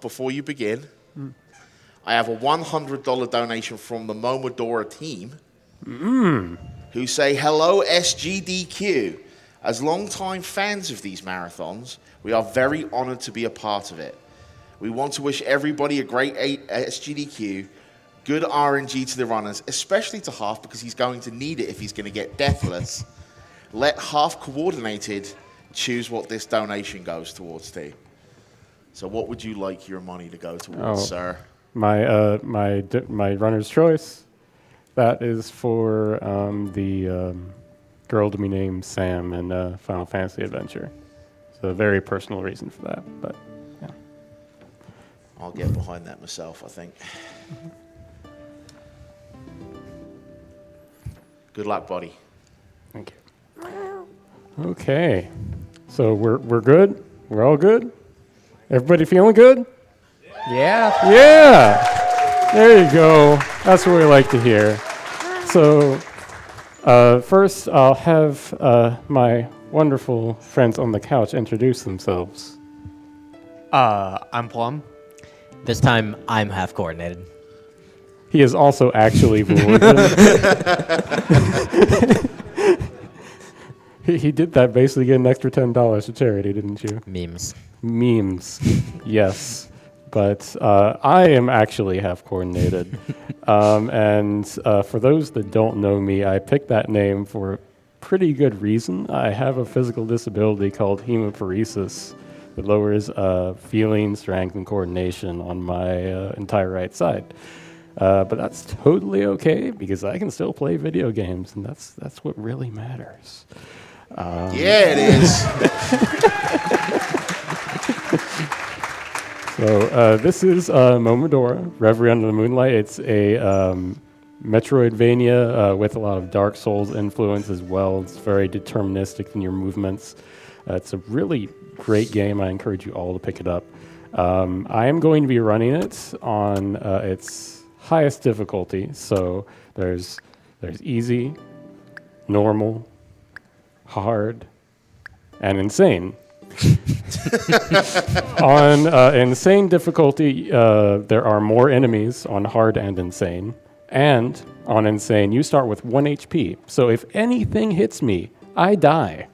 before you begin, I have a $100 donation from the Momodora team who say, hello, SGDQ. As longtime fans of these marathons, we are very honored to be a part of it. We want to wish everybody a great SGDQ, good RNG to the runners, especially to Half because he's going to need it if he's going to get deathless. Let Halfcoordinated choose what this donation goes towards, T. So what would you like your money to go towards, sir? My runner's choice. That is for the girl to be named Sam in Final Fantasy Adventure. So a very personal reason for that, but yeah. I'll get behind that myself, I think. Good luck, buddy. Thank you. Okay, so we're good. We're all good. Everybody feeling good? Yeah. Yeah. There you go. That's what we like to hear. So first, I'll have my wonderful friends on the couch introduce themselves. I'm Plum. This time, I'm half-coordinated. He is also actually Warden. He did that basically get an extra $10 to charity, didn't you? Memes. Yes. But I am actually half-coordinated. And for those that don't know me, I picked that name for a pretty good reason. I have a physical disability called hemophoresis that lowers feeling, strength, and coordination on my entire right side. But that's totally okay because I can still play video games, and that's what really matters. Yeah, it is. So this is Momodora, Reverie under the Moonlight. It's a Metroidvania with a lot of Dark Souls influence as well. It's very deterministic in your movements. It's a really great game. I encourage you all to pick it up. I am going to be running it on its highest difficulty. So there's easy, normal, hard, and insane. On insane difficulty, there are more enemies on hard and insane. And on insane, you start with 1 HP. So if anything hits me, I die.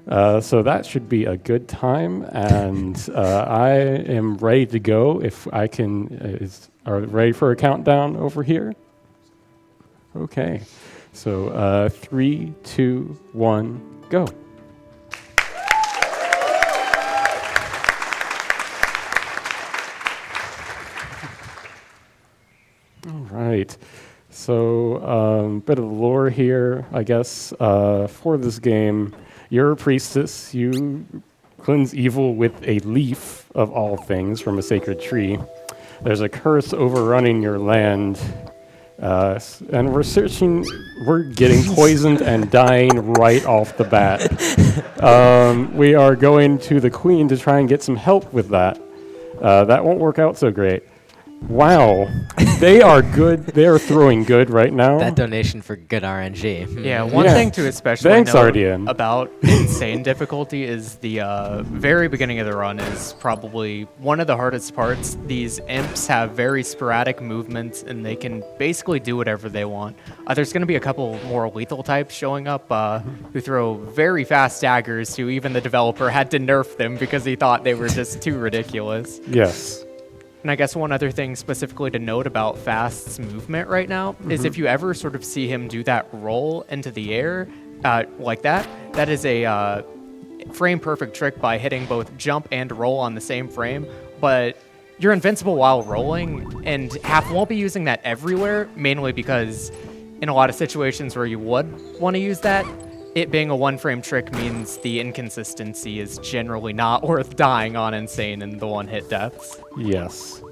So that should be a good time. And I am ready to go. If I can, are ready for a countdown over here? Okay. So 3, 2, 1, go. Right. So, bit of lore here, I guess, for this game. You're a priestess. You cleanse evil with a leaf, of all things, from a sacred tree. There's a curse overrunning your land. And we're getting poisoned and dying right off the bat. We are going to the queen to try and get some help with that. That won't work out so great. Wow, they are good. They are throwing good right now. That donation for good RNG. Yeah, one thing to especially Thanks, note RDN. about insane difficulty is the very beginning of the run is probably one of the hardest parts. These imps have very sporadic movements, and they can basically do whatever they want. There's going to be a couple more lethal types showing up who throw very fast daggers, who even the developer had to nerf them because he thought they were just too ridiculous. Yes. And I guess one other thing specifically to note about Fast's movement right now is if you ever sort of see him do that roll into the air like that, that is a frame perfect trick by hitting both jump and roll on the same frame. But you're invincible while rolling, and Half won't be using that everywhere, mainly because in a lot of situations where you would want to use that, it being a one-frame trick means the inconsistency is generally not worth dying on insane in the one-hit deaths. Yes.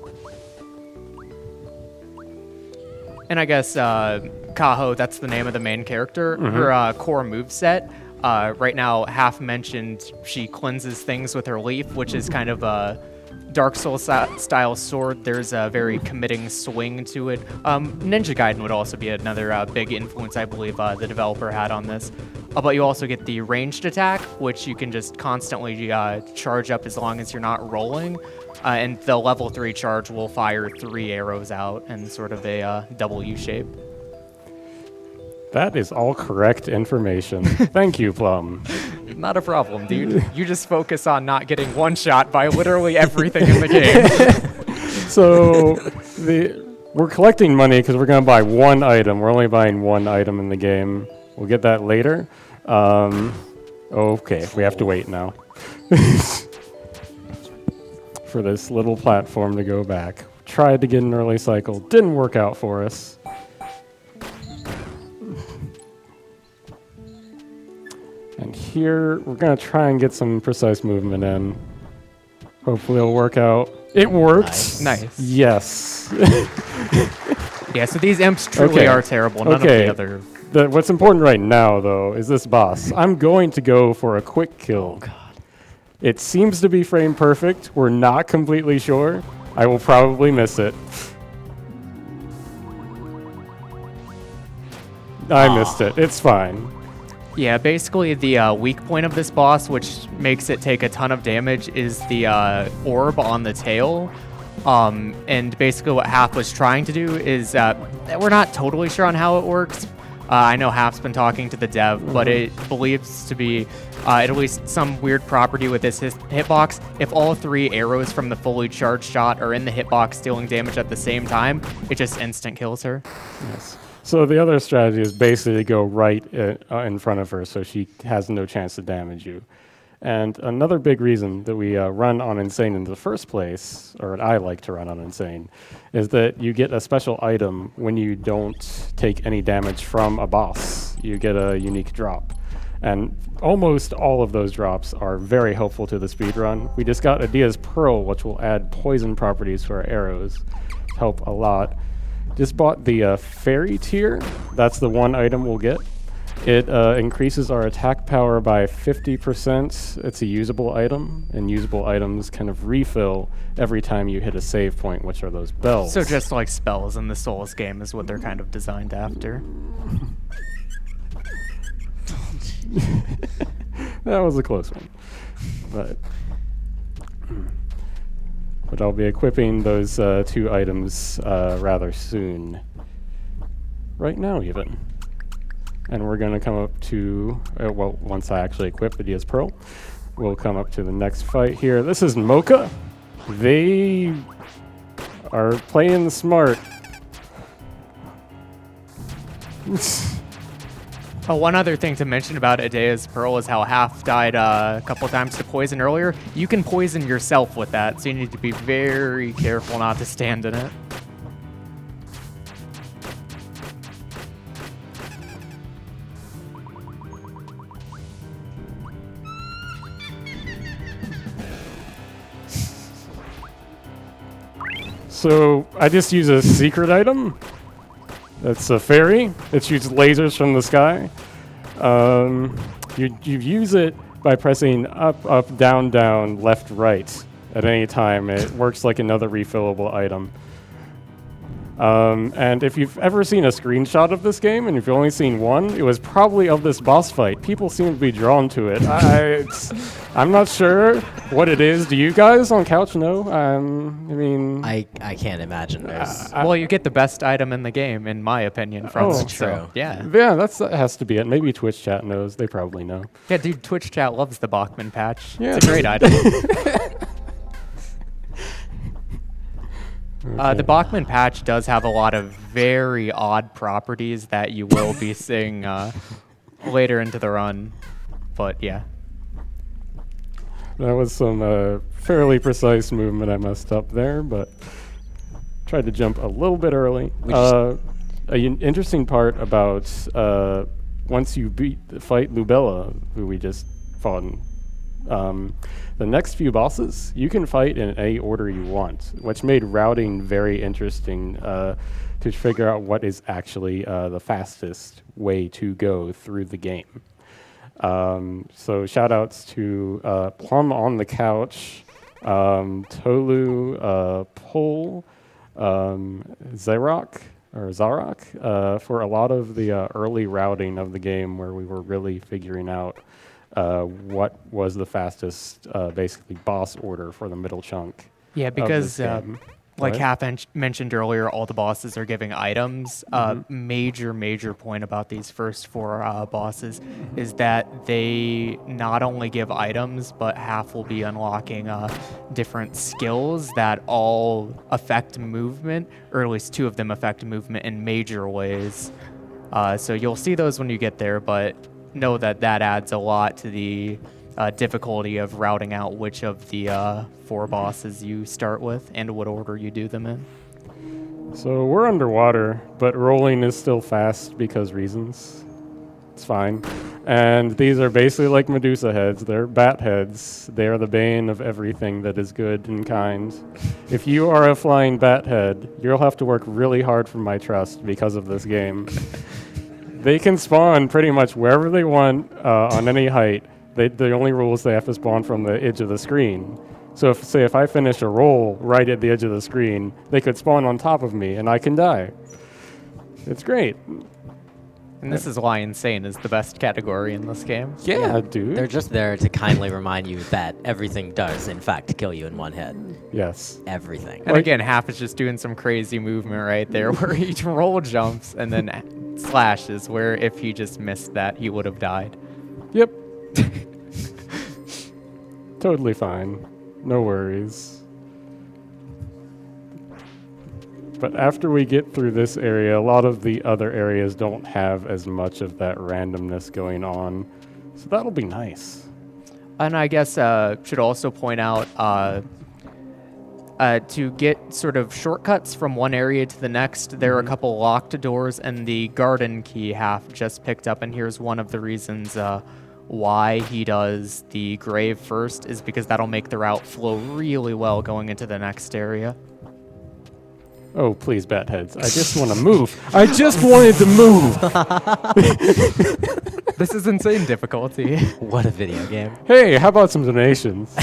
And I guess Kaho, that's the name of the main character. Her core moveset, right now, Half mentioned she cleanses things with her leaf, which is kind of Dark Souls style sword. There's a very committing swing to it. Ninja Gaiden would also be another big influence I believe the developer had on this. But you also get the ranged attack, which you can just constantly charge up as long as you're not rolling. And the level 3 charge will fire 3 arrows out in sort of a W shape. That is all correct information. Thank you, Plum. Not a problem, dude. You just focus on not getting one shot by literally everything in the game. So we're collecting money because we're going to buy one item. We're only buying one item in the game. We'll get that later. Okay, we have to wait now. For this little platform to go back. Tried to get an early cycle. Didn't work out for us. And here, we're going to try and get some precise movement in. Hopefully it'll work out. It worked. Nice. Yes. Yeah, so these imps truly are terrible. None of the other... What's important right now, though, is this boss. I'm going to go for a quick kill. Oh, God. It seems to be frame perfect. We're not completely sure. I will probably miss it. I missed it. It's fine. Yeah, basically the weak point of this boss, which makes it take a ton of damage, is the orb on the tail. And basically what Half was trying to do is, we're not totally sure on how it works. I know Half's been talking to the dev, but it believes to be at least some weird property with this hitbox. If all 3 arrows from the fully charged shot are in the hitbox dealing damage at the same time, it just instant kills her. Yes. So the other strategy is basically to go right in front of her so she has no chance to damage you. And another big reason that we run on Insane in the first place, or I like to run on Insane, is that you get a special item when you don't take any damage from a boss. You get a unique drop. And almost all of those drops are very helpful to the speedrun. We just got Adia's Pearl, which will add poison properties to our arrows. Help a lot. Just bought the Fairy tier. That's the one item we'll get. It increases our attack power by 50%. It's a usable item, and usable items kind of refill every time you hit a save point, which are those bells. So just like spells in the Souls game is what they're kind of designed after. That was a close one. But I'll be equipping those 2 items rather soon. Right now, even. And we're going to come up to, once I actually equip Adia's Pearl, we'll come up to the next fight here. This is Mocha. They are playing smart. One other thing to mention about Adia's Pearl is how Half died a couple times to poison earlier. You can poison yourself with that, so you need to be very careful not to stand in it. So I just use a secret item. That's a fairy. It shoots lasers from the sky. You use it by pressing up, up, down, down, left, right at any time. It works like another refillable item. And if you've ever seen a screenshot of this game, and if you've only seen one, it was probably of this boss fight. People seem to be drawn to it. I'm not sure what it is. Do you guys on couch know? I mean... I can't imagine there's... Well, you get the best item in the game, in my opinion, from it. true. So, yeah. Yeah, that has to be it. Maybe Twitch chat knows. They probably know. Yeah, dude, Twitch chat loves the Bachman patch. Yeah. It's a great item. Okay. The Bachman patch does have a lot of very odd properties that you will be seeing later into the run. But, yeah. That was some fairly precise movement I messed up there, but tried to jump a little bit early. An interesting part about once you fight Lubella, who we just fought in, the next few bosses, you can fight in any order you want, which made routing very interesting to figure out what is actually the fastest way to go through the game. So shout outs to Plum on the couch, Tolu, Pol, Zarok, for a lot of the early routing of the game where we were really figuring out what was the fastest, basically, boss order for the middle chunk. Yeah, of because this game. like Right? Half mentioned earlier, all the bosses are giving items. Major point about these first four bosses is that they not only give items, but Half will be unlocking different skills that all affect movement, or at least two of them affect movement in major ways. So you'll see those when you get there, but know that that adds a lot to the difficulty of routing out which of the four bosses you start with and what order you do them in. So we're underwater, but rolling is still fast because reasons. It's fine. And these are basically like Medusa heads. They're bat heads. They are the bane of everything that is good and kind. If you are a flying bat head, you'll have to work really hard for my trust because of this game. They can spawn pretty much wherever they want on any height. The only rule is they have to spawn from the edge of the screen. So if I finish a roll right at the edge of the screen, they could spawn on top of me and I can die. It's great. And this is why Insane is the best category in this game. Yeah, dude. They're just there to kindly remind you that everything does, in fact, kill you in one hit. Yes. Everything. And again, Half is just doing some crazy movement right there where he roll jumps and then slashes, where if he just missed that, he would have died. Yep. Totally fine. No worries. But after we get through this area, a lot of the other areas don't have as much of that randomness going on. So that'll be nice. And I guess should also point out to get sort of shortcuts from one area to the next, there are a couple locked doors, and the garden key Half just picked up. And here's one of the reasons why he does the grave first, is because that'll make the route flow really well going into the next area. Oh, please, bat heads. I just want to move. I just wanted to move. This is insane difficulty. What a video game. Hey, how about some donations?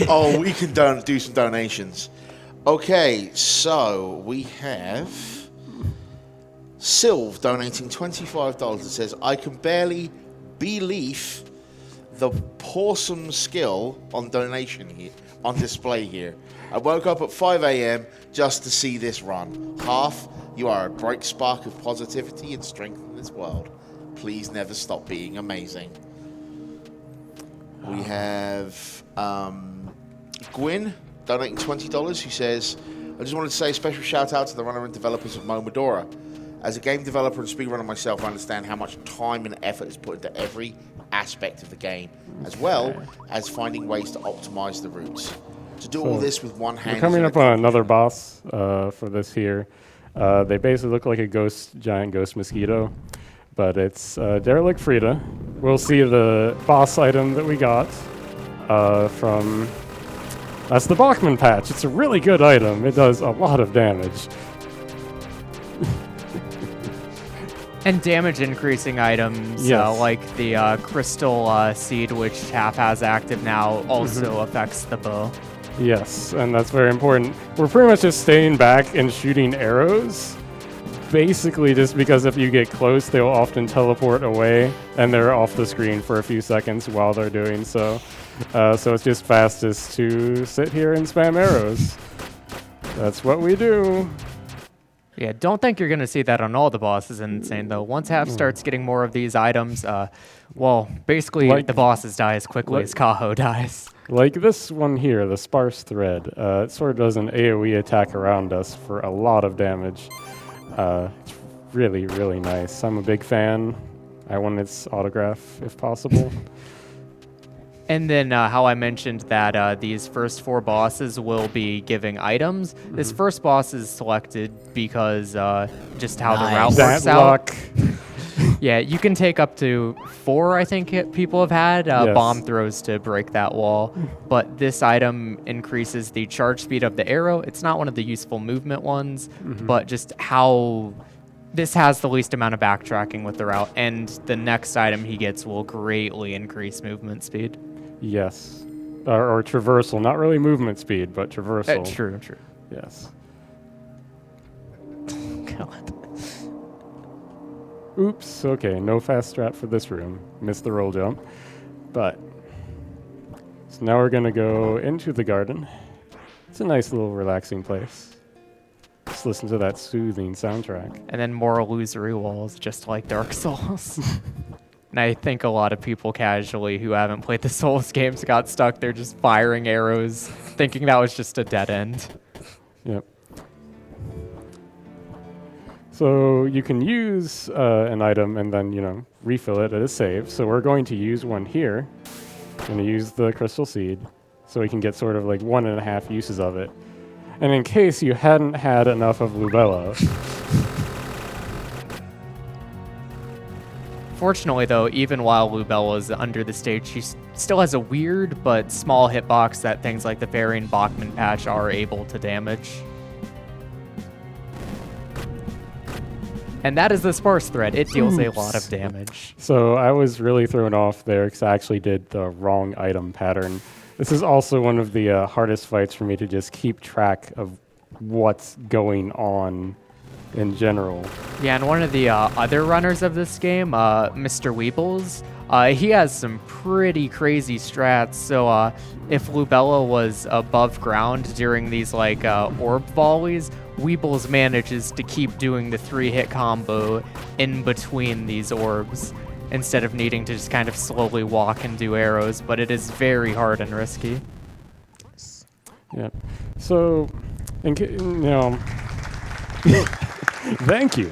Oh, we can do some donations. Okay, so we have Sylv donating $25. It says, I can barely believe the pawsome skill on donation here, on display here. I woke up at 5 a.m. just to see this run. Half, you are a bright spark of positivity and strength in this world. Please never stop being amazing. We have Gwyn donating $20, who says, I just wanted to say a special shout out to the runner and developers of Momodora. As a game developer and speedrunner myself, I understand how much time and effort is put into every aspect of the game, as well as finding ways to optimize the routes. To do all this with one hand. We're coming up on another boss for this here. They basically look like a giant ghost mosquito, but it's Derelict Frida. We'll see the boss item that we got from. That's the Bachman patch. It's a really good item. It does a lot of damage. And damage increasing items, Yes. like the crystal seed, which Half has active now, also affects the bow. Yes, and that's very important. We're pretty much just staying back and shooting arrows. Basically, just because if you get close, they'll often teleport away, and they're off the screen for a few seconds while they're doing so. So it's just fastest to sit here and spam arrows. That's what we do. Yeah, don't think you're going to see that on all the bosses in Insane, though. Once Half starts getting more of these items, basically the bosses die as quickly as Kaho dies. Like this one here, the Sparse Thread. It sort of does an AoE attack around us for a lot of damage. It's really, really nice. I'm a big fan. I want its autograph, if possible. And then how I mentioned that these first four bosses will be giving items. This first boss is selected because just how the route Nice. works That out. luck. Yeah, you can take up to 4, I think, people have had Yes. bomb throws to break that wall. But this item increases the charge speed of the arrow. It's not one of the useful movement ones, but just how this has the least amount of backtracking with the route. And the next item he gets will greatly increase movement speed. Yes. or traversal, not really movement speed, but traversal. True. Yes. God. Oops. Okay, no fast strat for this room. Missed the roll jump. But so now we're gonna go into the garden. It's a nice little relaxing place. Just listen to that soothing soundtrack. And then more illusory walls, just like Dark Souls. And I think a lot of people casually who haven't played the Souls games got stuck there just firing arrows, thinking that was just a dead end. Yep. So you can use an item and then, refill it at a save. So we're going to use one here. I'm going to use the crystal seed so we can get sort of like 1.5 uses of it. And in case you hadn't had enough of Lubella, Fortunately, though, even while Lubella is under the stage, she still has a weird but small hitbox that things like the Varian Bachman patch are able to damage. And that is the sparse thread. It deals a lot of damage. so I was really thrown off there because I actually did the wrong item pattern. This is also one of the hardest fights for me to just keep track of what's going on in general. Yeah, and one of the other runners of this game, Mr. Weebles, he has some pretty crazy strats. So if Lubella was above ground during these orb volleys, Weebles manages to keep doing the 3-hit combo in between these orbs instead of needing to just kind of slowly walk and do arrows, but it is very hard and risky. Yep. So, thank you.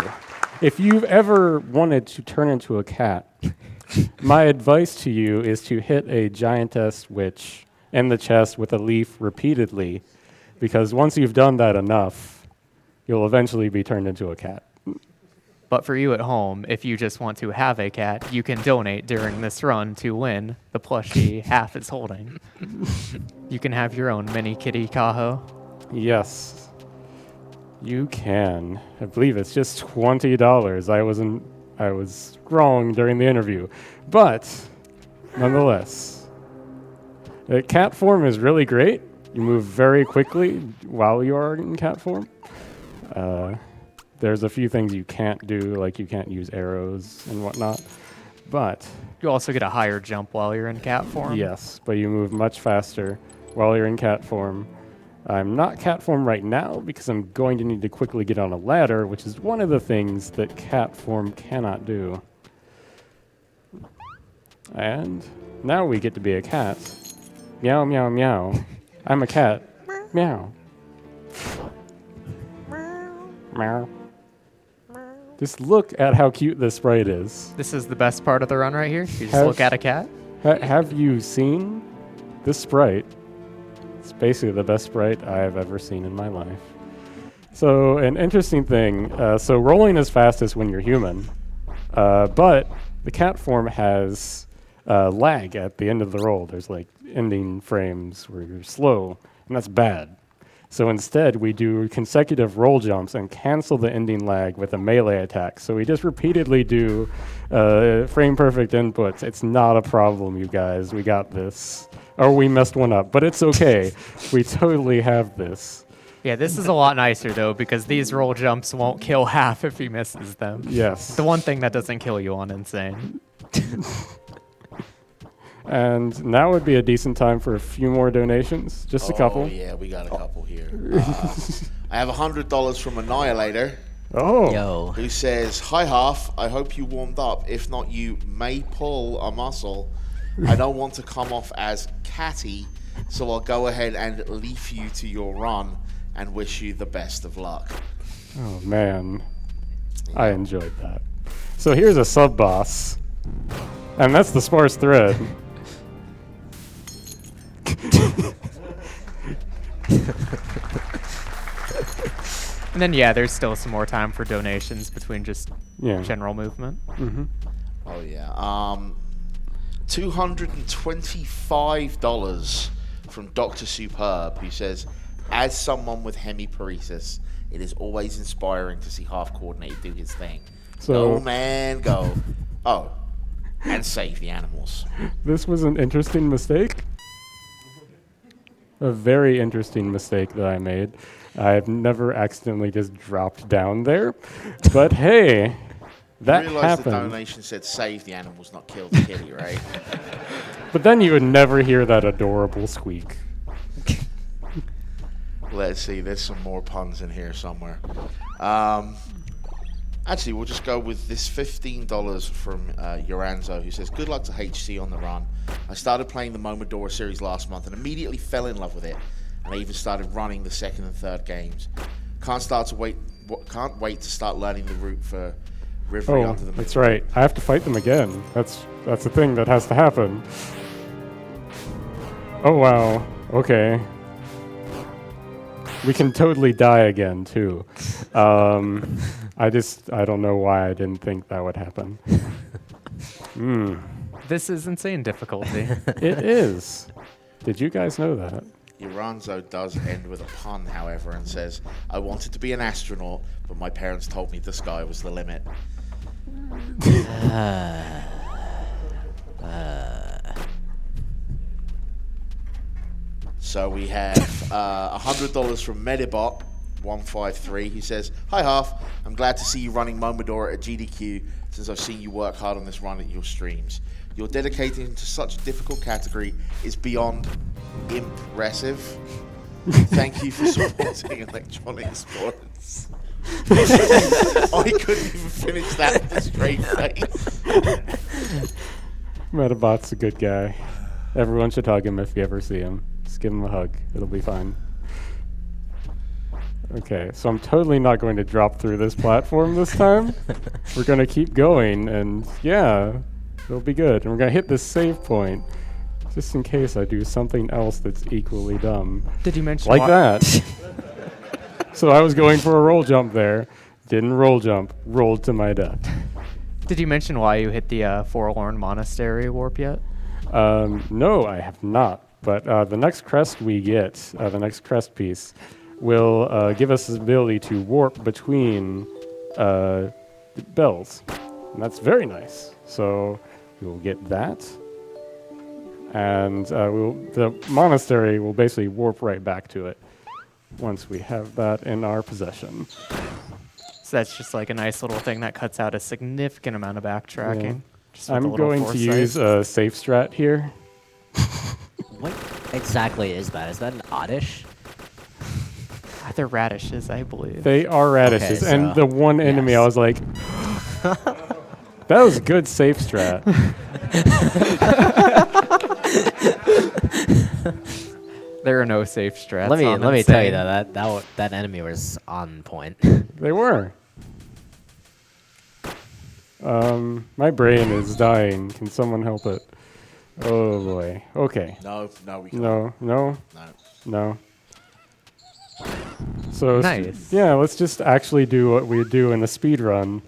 If you've ever wanted to turn into a cat, my advice to you is to hit a giantess witch in the chest with a leaf repeatedly, because once you've done that enough, you'll eventually be turned into a cat. But for you at home, if you just want to have a cat, you can donate during this run to win the plushie Half is holding. You can have your own mini kitty Kaho. Yes, you can. I believe it's just $20. I was wrong during the interview, but nonetheless, the cat form is really great. You move very quickly while you are in cat form. There's a few things you can't do, like you can't use arrows and whatnot, but You also get a higher jump while you're in cat form. yes, but you move much faster while you're in cat form. I'm not cat form right now because I'm going to need to quickly get on a ladder, which is one of the things that cat form cannot do. And now we get to be a cat. Meow, meow, meow. I'm a cat. Meow. Meow. Just look at how cute this sprite is. This is the best part of the run right here. You just Have- look at a cat. Have you seen this sprite? It's basically the best sprite I've ever seen in my life. So an interesting thing, so rolling is fastest when you're human, but the cat form has lag at the end of the roll. There's like ending frames where you're slow, and that's bad. So instead, we do consecutive roll jumps and cancel the ending lag with a melee attack. So we just repeatedly do frame perfect inputs. It's not a problem, you guys. We got this. Or we messed one up, but it's okay. We totally have this. Yeah, this is a lot nicer, though, because these roll jumps won't kill Half if he misses them. Yes. The one thing that doesn't kill you on Insane. And now would be a decent time for a few more donations. Just a couple. Oh, yeah, we got a couple here. I have $100 from Annihilator, Oh. Yo. who says, "Hi, Half. I hope you warmed up. If not, you may pull a muscle. I don't want to come off as catty, so I'll go ahead and leave you to your run and wish you the best of luck." Oh, man. I enjoyed that. So here's a sub-boss. And that's the sparse thread. And then, yeah, there's still some more time for donations between just Yeah. general movement. Oh, yeah. $225 from Dr. Superb, who says, "As someone with hemiparesis, it is always inspiring to see Half-Coordinated do his thing. So- Go, man, go. Oh, and save the animals." This was an interesting mistake. a very interesting mistake that I made. I've never accidentally just dropped down there. But hey, that You realize the happened. donation said save the animals, not kill the kitty, right? But then you would never hear that adorable squeak. Let's see, there's some more puns in here somewhere. Actually, we'll just go with this $15 from Yoranzo, who says, good luck to HC on the run. I started playing the Momodora series last month and immediately fell in love with it. And I even started running the second and third games. Can't wait to start learning the route for Reverie Oh, under the that's Moon. right. I have to fight them again. That's a thing that has to happen. Oh, wow. Okay. We can totally die again, too. I don't know why I didn't think that would happen. This is insane difficulty. It is. Did you guys know that? Yoranzo does end with a pun, however, and says, I wanted to be an astronaut, but my parents told me the sky was the limit. So we have $100 from Medibot153, who says, hi Half, I'm glad to see you running Momodora at GDQ since I've seen you work hard on this run at your streams. Your dedication to such a difficult category is beyond impressive. Thank you for supporting electronic sports. I couldn't even finish that with a straight face. Metabot's a good guy. Everyone should hug him if you ever see him. Just give him a hug. It'll be fine. Okay, so I'm totally not going to drop through this platform this time. We're going to keep going, and yeah, it'll be good. And we're going to hit this save point, just in case I do something else that's equally dumb. Did you mention Like that. So I was going for a roll jump there. Didn't roll jump. Rolled to my death. Did you mention why you hit the Forlorn Monastery warp yet? No, I have not. But the next crest we get, the next crest piece, will give us the ability to warp between bells. And that's very nice. So we will get that. And the monastery will basically warp right back to it once we have that in our possession. So that's just like a nice little thing that cuts out a significant amount of backtracking. Yeah. Just with a I'm little going to foresight. use a safe strat here. What exactly is that? Is that an oddish? They're radishes, I believe. They are radishes. Okay, and so- the one enemy, yes. I was like, that was good safe strat. There are no safe strats. Let on me tell you Insane. that enemy was on point. They were. My brain is dying. Can someone help it? Oh boy. Okay. No, we can't. No. No. No. So Nice. yeah, let's just actually do what we do in a speed run.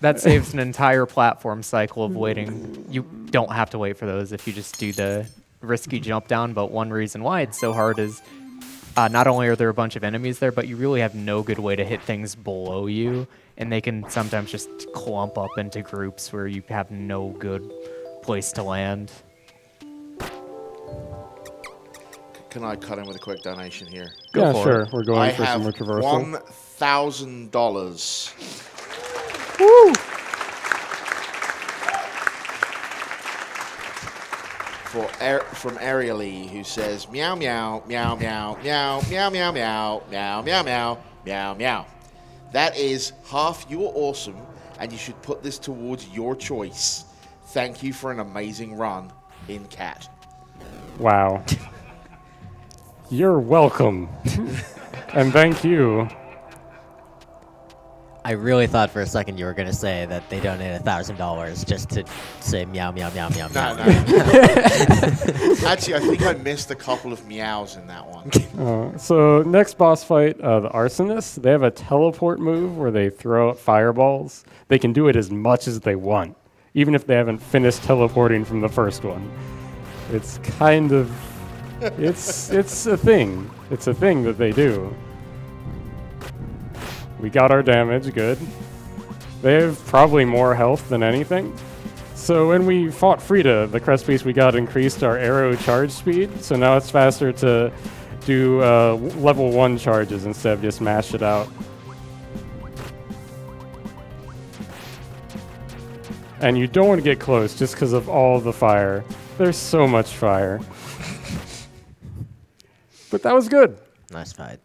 That saves an entire platform cycle of waiting. You don't have to wait for those if you just do the risky jump down, but one reason why it's so hard is not only are there a bunch of enemies there, but you really have no good way to hit things below you, and they can sometimes just clump up into groups where you have no good place to land. Can I cut in with a quick donation here? Go Yeah, for sure. it. We're going I for some have retraversal. $1,000 from Ariely, who says meow meow meow meow meow meow meow meow meow meow meow meow meow. That is Half, you're awesome, and you should put this towards your choice. Thank you for an amazing run in Cat. Wow. You're welcome. And thank you. I really thought for a second you were gonna say that they donated $1,000 just to say meow meow meow meow meow. No. Actually, I think I missed a couple of meows in that one. So next boss fight, the Arsonists, they have a teleport move where they throw out fireballs. They can do it as much as they want, even if they haven't finished teleporting from the first one. It's kind of, it's a thing. It's a thing that they do. We got our damage, good. They have probably more health than anything. So when we fought Frida, the crest piece we got increased our arrow charge speed, so now it's faster to do level 1 charges instead of just mash it out. And you don't want to get close just because of all the fire. There's so much fire. But that was good. Nice fight.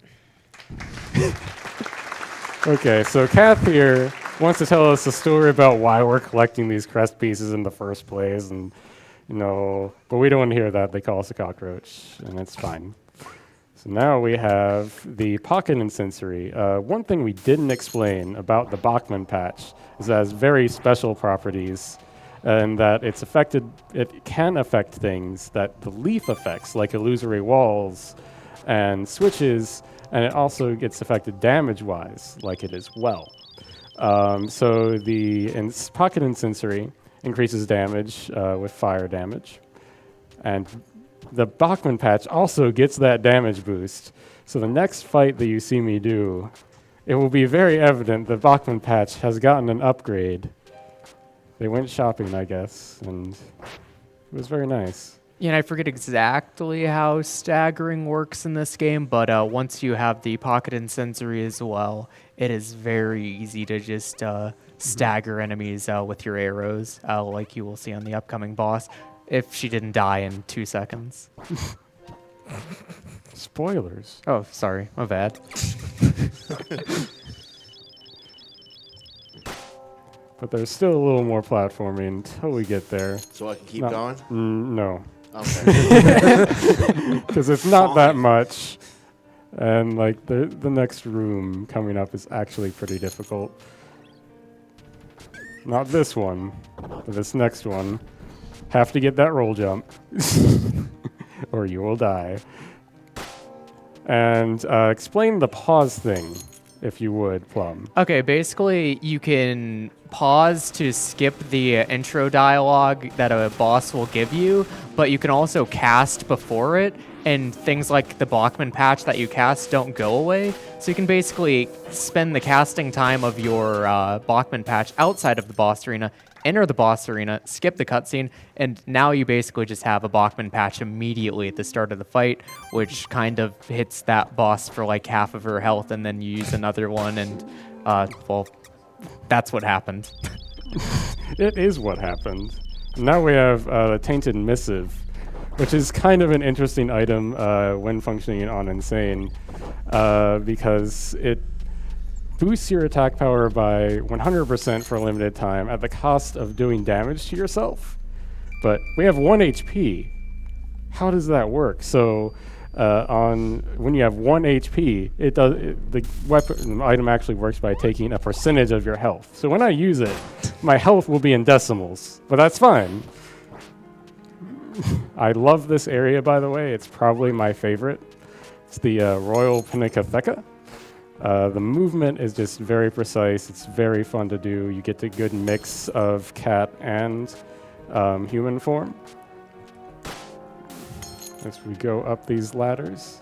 Okay, so Kath here wants to tell us a story about why we're collecting these crest pieces in the first place, and but we don't want to hear that. They call us a cockroach, and it's fine. So now we have the pocket incensory. One thing we didn't explain about the Bachman patch is that it has very special properties, and that it can affect things that the leaf affects, like illusory walls and switches, and it also gets affected damage-wise, like it as well. So the pocket incensory increases damage with fire damage, and the Bachman patch also gets that damage boost. So the next fight that you see me do, it will be very evident the Bachman patch has gotten an upgrade. They went shopping, I guess, and it was very nice. Yeah, and I forget exactly how staggering works in this game, but once you have the pocket incensory as well, it is very easy to just stagger enemies with your arrows, like you will see on the upcoming boss, if she didn't die in 2 seconds. Spoilers. Oh, sorry, my bad. But there's still a little more platforming until we get there. So I can keep going? No. Okay. Because it's not that much. And like the next room coming up is actually pretty difficult. Not this one, but this next one. Have to get that roll jump. Or you will die. And explain the pause thing, if you would, Plum. Okay, basically you can pause to skip the intro dialogue that a boss will give you, but you can also cast before it, and things like the Bachman patch that you cast don't go away. So you can basically spend the casting time of your Bachman patch outside of the boss arena, enter the boss arena, skip the cutscene, and now you basically just have a Bachman patch immediately at the start of the fight, which kind of hits that boss for like half of her health, and then you use another one, and well, that's what happened. It is what happened. Now we have the Tainted Missive, which is kind of an interesting item when functioning on Insane, because it boosts your attack power by 100% for a limited time at the cost of doing damage to yourself. But we have 1 HP. How does that work? So when you have 1 HP, the item actually works by taking a percentage of your health. So when I use it, my health will be in decimals, but that's fine. I love this area, by the way. It's probably my favorite. It's the Royal Pinacotheca. The movement is just very precise. It's very fun to do. You get a good mix of cat and human form as we go up these ladders.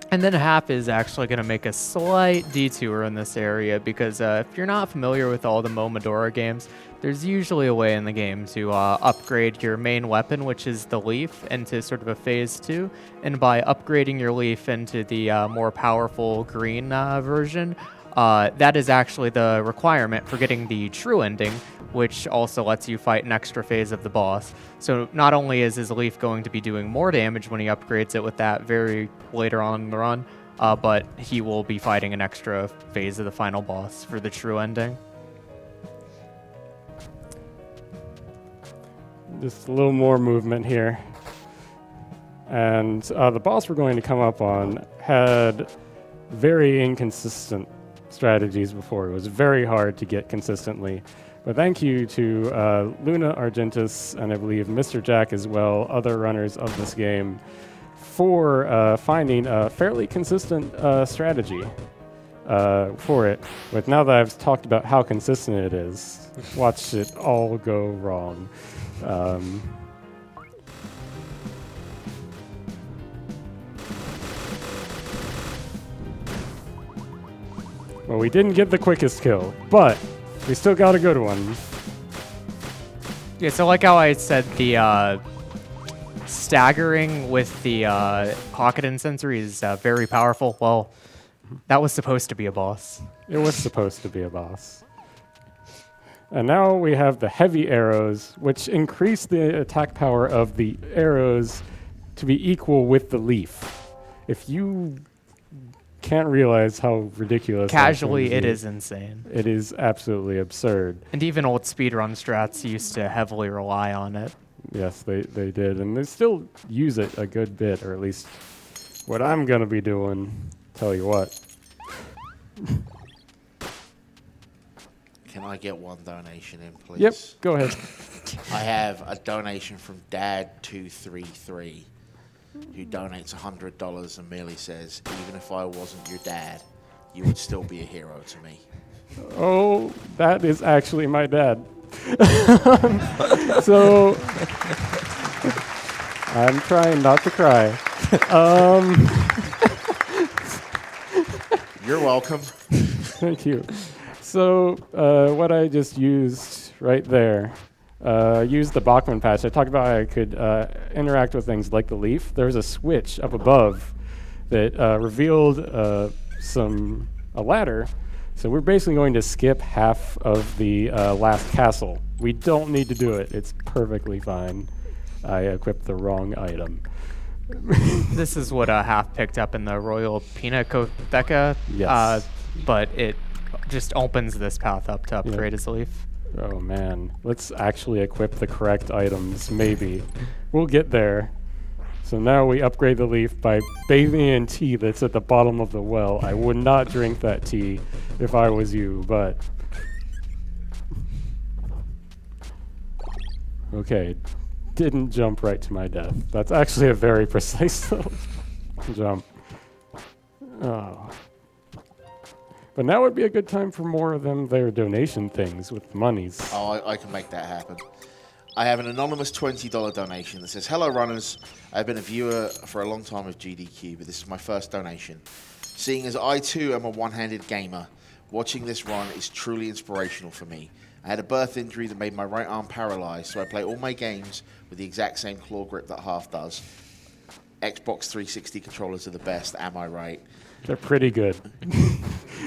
And then Hap is actually going to make a slight detour in this area because if you're not familiar with all the Momodora games, there's usually a way in the game to upgrade your main weapon, which is the leaf, into sort of a phase 2. And by upgrading your leaf into the more powerful green version, that is actually the requirement for getting the true ending, which also lets you fight an extra phase of the boss. So not only is his leaf going to be doing more damage when he upgrades it with that very later on in the run, but he will be fighting an extra phase of the final boss for the true ending. Just a little more movement here. And the boss we're going to come up on had very inconsistent strategies before. It was very hard to get consistently. But thank you to Luna Argentis and I believe Mr. Jack as well, other runners of this game, for finding a fairly consistent strategy for it. But now that I've talked about how consistent it is, watch it all go wrong. Well, we didn't get the quickest kill, but we still got a good one. Yeah, so like how I said, the staggering with the pocket incensory is very powerful. Well, that was supposed to be a boss. It was supposed to be a boss. And now we have the heavy arrows, which increase the attack power of the arrows to be equal with the leaf. If you can't realize how ridiculous that Casually, thing it is insane. It is absolutely absurd. And even old speedrun strats used to heavily rely on it. Yes, they did. And they still use it a good bit, or at least what I'm going to be doing. Tell you what. Can I get one donation in, please? Yep, go ahead. I have a donation from Dad233, who donates $100 and merely says, even if I wasn't your dad, you would still be a hero to me. Oh, that is actually my dad. So, I'm trying not to cry. You're welcome. Thank you. So, what I just used right there, used the Bachman patch. I talked about how I could interact with things like the leaf. There was a switch up above that revealed a ladder. So we're basically going to skip half of the last castle. We don't need to do it. It's perfectly fine. I equipped the wrong item. This is what Half picked up in the Royal Pinacotheca. Yes. But it just opens this path up to upgrade his leaf. Oh man, let's actually equip the correct items, maybe. We'll get there. So now we upgrade the leaf by bathing in tea that's at the bottom of the well. I would not drink that tea if I was you, but... Okay, didn't jump right to my death. That's actually a very precise little jump. Oh. But now would be a good time for more of their donation things with monies. Oh, I can make that happen. I have an anonymous $20 donation that says, hello, runners. I've been a viewer for a long time of GDQ, but this is my first donation. Seeing as I, too, am a one-handed gamer, watching this run is truly inspirational for me. I had a birth injury that made my right arm paralyzed, so I play all my games with the exact same claw grip that Half does. Xbox 360 controllers are the best, am I right? They're pretty good.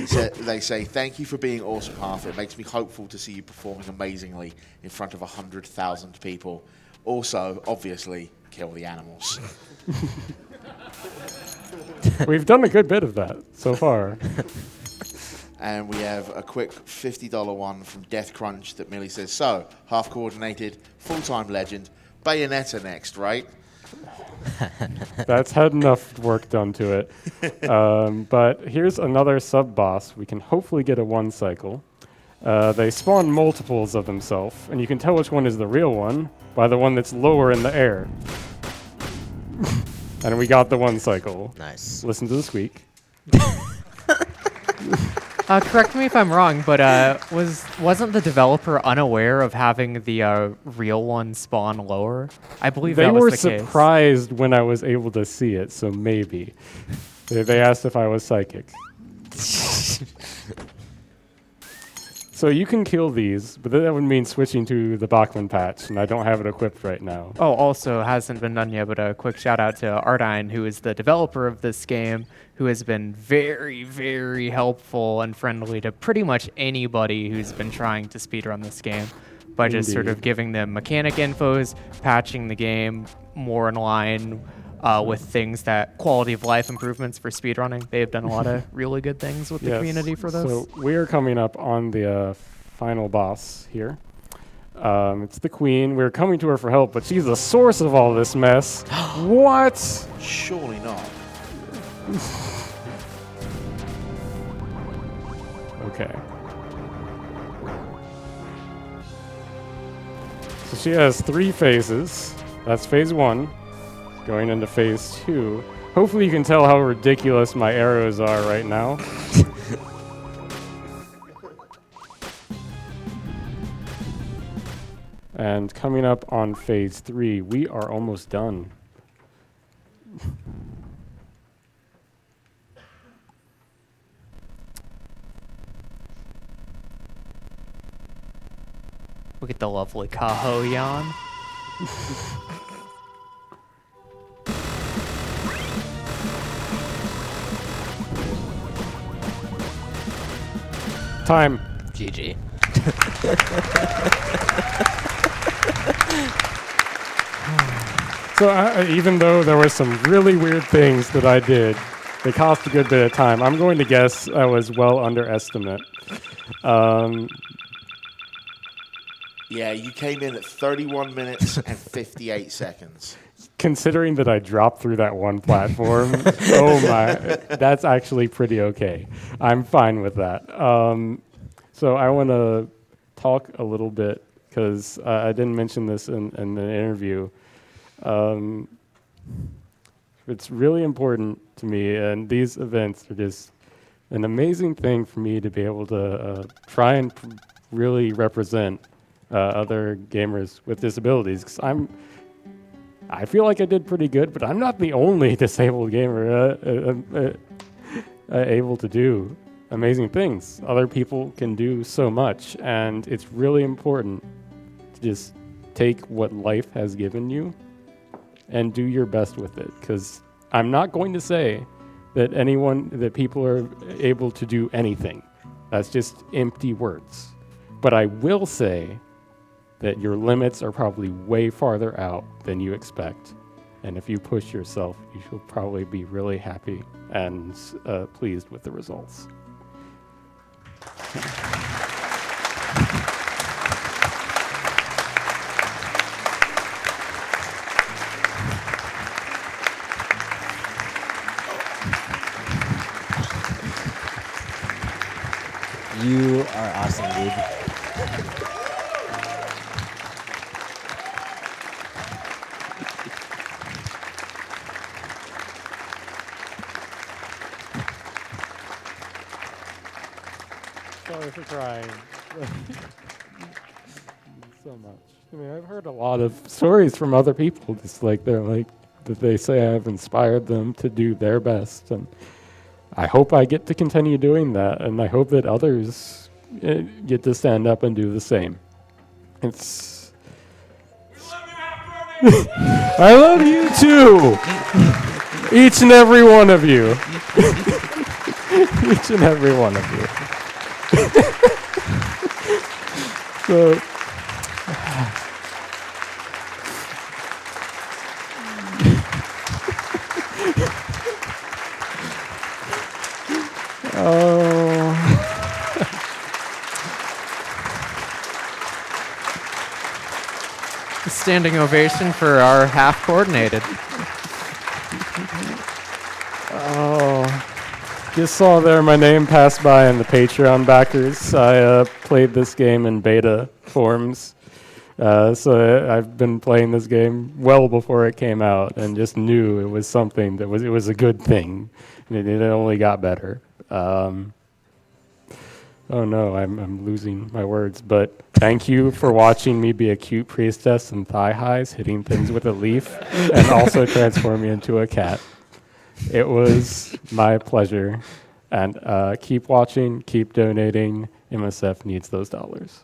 They say, thank you for being awesome, Half. It makes me hopeful to see you performing amazingly in front of 100,000 people. Also, obviously, kill the animals. We've done a good bit of that so far. And we have a quick $50 one from Death Crunch that merely says, so, Half-Coordinated, full-time legend, Bayonetta next, right? That's had enough work done to it. But here's another sub-boss. We can hopefully get a one cycle. They spawn multiples of themselves, and you can tell which one is the real one by the one that's lower in the air. And we got the one cycle. Nice. Listen to the squeak. Correct me if I'm wrong, but wasn't the developer unaware of having the real one spawn lower? I believe They that were was the case. surprised when I was able to see it, so maybe. They asked if I was psychic. So you can kill these, but that would mean switching to the Bachman patch, and I don't have it equipped right now. Oh, also hasn't been done yet, but a quick shout out to Ardine, who is the developer of this game, who has been very, very helpful and friendly to pretty much anybody who's been trying to speedrun this game by just sort of Indeed. giving them mechanic infos, patching the game more in line with things that quality of life improvements for speedrunning. They have done a lot of really good things with the Yes. community for this. So we're coming up on the final boss here. It's the queen. We're coming to her for help, but she's the source of all this mess. What? Surely not. Okay. So she has 3 phases. That's phase 1. Going into phase 2. Hopefully you can tell how ridiculous my arrows are right now. And coming up on phase 3, we are almost done. Look at the lovely Kahoyan. Time. GG. So even though there were some really weird things that I did, they cost a good bit of time. I'm going to guess I was well underestimate. Yeah, you came in at 31 minutes and 58 seconds. Considering that I dropped through that one platform, oh my, that's actually pretty okay. I'm fine with that. So I want to talk a little bit, because I didn't mention this in the interview. It's really important to me, and these events are just an amazing thing for me to be able to try and really represent other gamers with disabilities. 'Cause I feel like I did pretty good, but I'm not the only disabled gamer able to do amazing things. Other people can do so much, and it's really important to just take what life has given you and do your best with it. Because I'm not going to say that people are able to do anything. That's just empty words. But I will say that your limits are probably way farther out than you expect. And if you push yourself, you should probably be really happy and pleased with the results. You are awesome, dude. Sorry for crying. So much. I mean, I've heard a lot of stories from other people, just like that they say I've inspired them to do their best, and I hope I get to continue doing that, and I hope that others get to stand up and do the same. It's. I love you too, each and every one of you, each and every one of you. So. Standing ovation for our half-coordinated. Just saw there my name pass by in the Patreon backers. I played this game in beta forms. So I've been playing this game well before it came out, and just knew it was something it was a good thing. And it only got better. Oh no, I'm losing my words. But thank you for watching me be a cute priestess in thigh highs, hitting things with a leaf, and also transform me into a cat. It was my pleasure. And keep watching, keep donating. MSF needs those dollars.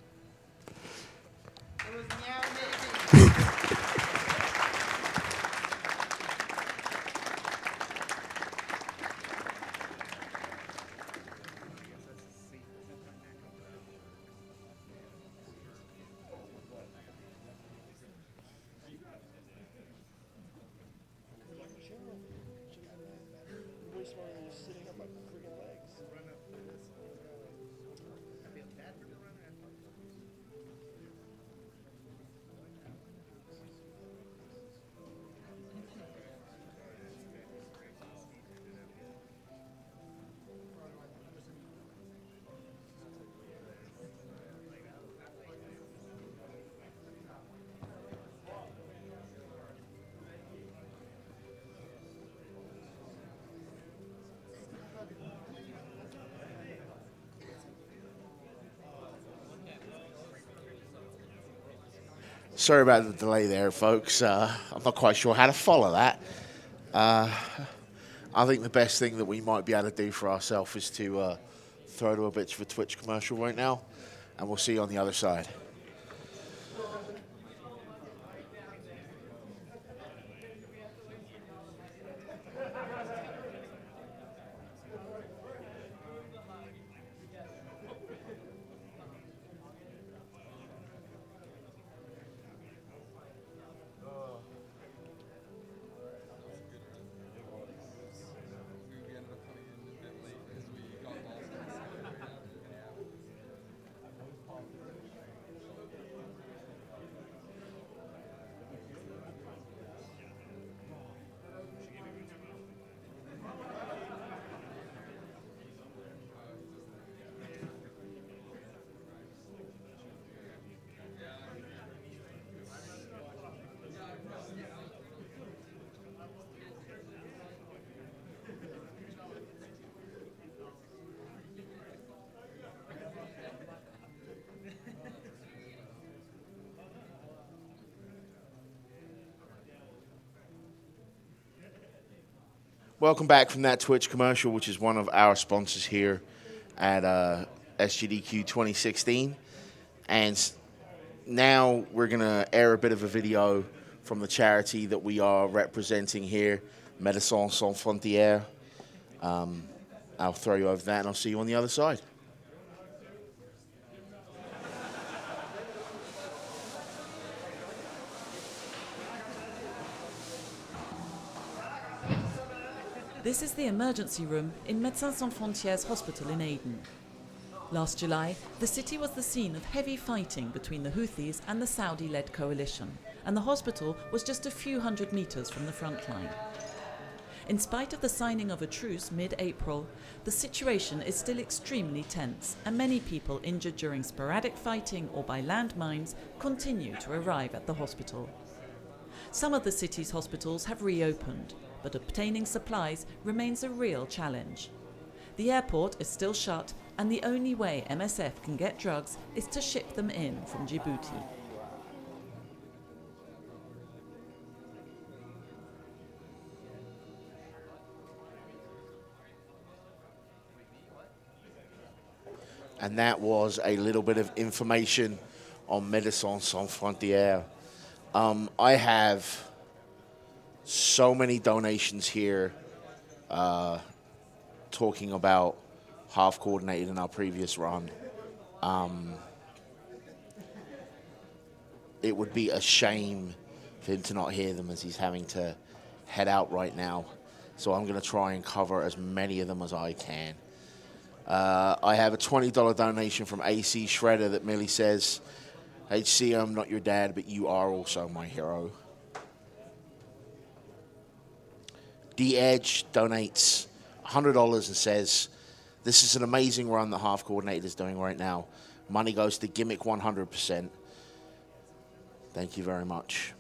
Sorry about the delay there, folks. I'm not quite sure how to follow that. I think the best thing that we might be able to do for ourselves is to throw to a bit of a Twitch commercial right now, and we'll see you on the other side. Welcome back from that Twitch commercial, which is one of our sponsors here at SGDQ 2016. And now we're going to air a bit of a video from the charity that we are representing here, Médecins Sans Frontières. I'll throw you over that, and I'll see you on the other side. This is the emergency room in Médecins Sans Frontières hospital in Aden. Last July, the city was the scene of heavy fighting between the Houthis and the Saudi-led coalition, and the hospital was just a few hundred meters from the front line. In spite of the signing of a truce mid-April, the situation is still extremely tense, and many people injured during sporadic fighting or by landmines continue to arrive at the hospital. Some of the city's hospitals have reopened, but obtaining supplies remains a real challenge. The airport is still shut, and the only way MSF can get drugs is to ship them in from Djibouti. And that was a little bit of information on Médecins Sans Frontières. I have so many donations here talking about Halfcoordinated in our previous run. It would be a shame for him to not hear them, as he's having to head out right now. So I'm going to try and cover as many of them as I can. I have a $20 donation from AC Shredder that merely says, HC, I'm not your dad, but you are also my hero. D-Edge donates $100 and says, this is an amazing run that Halfcoordinated is doing right now. Money goes to Gimmick 100%. Thank you very much.